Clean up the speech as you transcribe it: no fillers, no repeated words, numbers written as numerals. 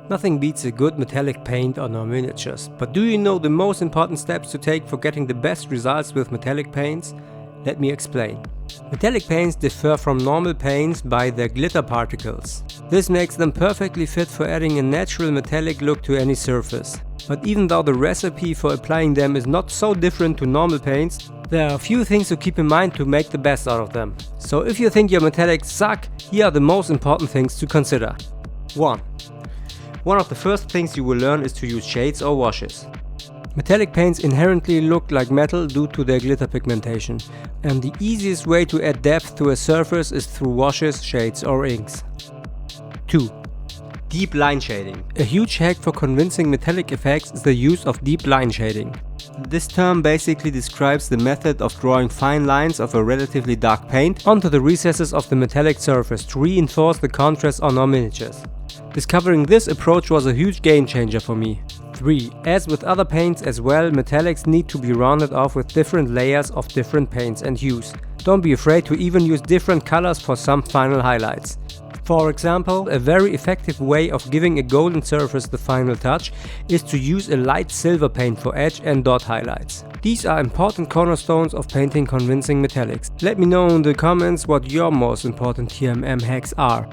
Nothing beats a good metallic paint on our miniatures, but do you know the most important steps to take for getting the best results with metallic paints? Let me explain. Metallic paints differ from normal paints by their glitter particles. This makes them perfectly fit for adding a natural metallic look to any surface. But even though the recipe for applying them is not so different to normal paints, there are a few things to keep in mind to make the best out of them. So if you think your metallics suck, here are the most important things to consider. 1. One of the first things you will learn is to use shades or washes. Metallic paints inherently look like metal due to their glitter pigmentation, and the easiest way to add depth to a surface is through washes, shades or inks. 2. Deep line shading. A huge hack for convincing metallic effects is the use of deep line shading. This term basically describes the method of drawing fine lines of a relatively dark paint onto the recesses of the metallic surface to reinforce the contrast on our miniatures. Discovering this approach was a huge game changer for me. 3. As with other paints as well, metallics need to be rounded off with different layers of different paints and hues. Don't be afraid to even use different colors for some final highlights. For example, a very effective way of giving a golden surface the final touch is to use a light silver paint for edge and dot highlights. These are important cornerstones of painting convincing metallics. Let me know in the comments what your most important TMM hacks are.